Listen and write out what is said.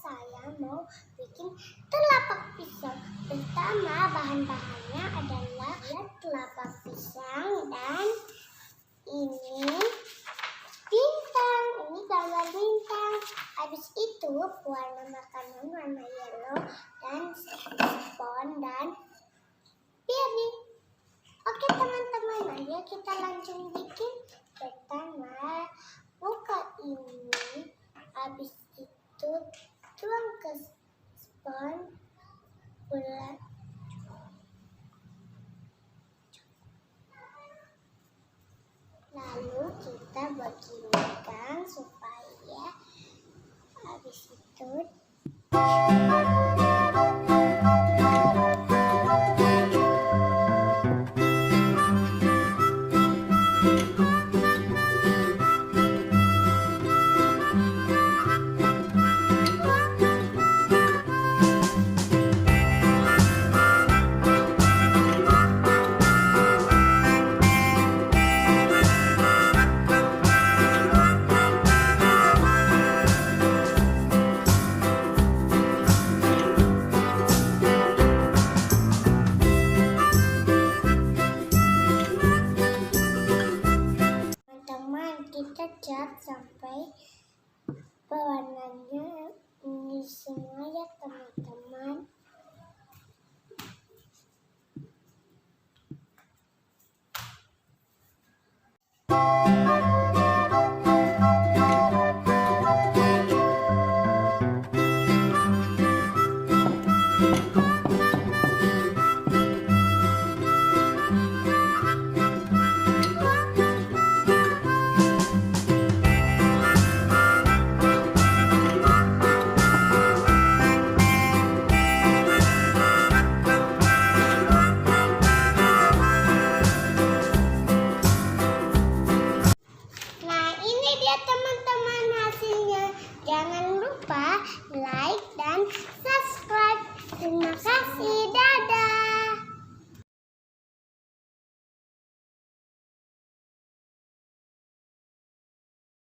saya mau bikin telapak pisang. Pertama bahan-bahannya adalah telapak pisang dan ini bintang. Ini gambar bintang. Habis itu warna makanan warna yellow dan spon dan piring. Oke teman-teman, ayo kita langsung bikin. Pertama buka ini, habis itu tuang ke spon bulat. Lalu kita beginikan supaya habis itu kita cat sampai warnanya ini semua ya teman-teman.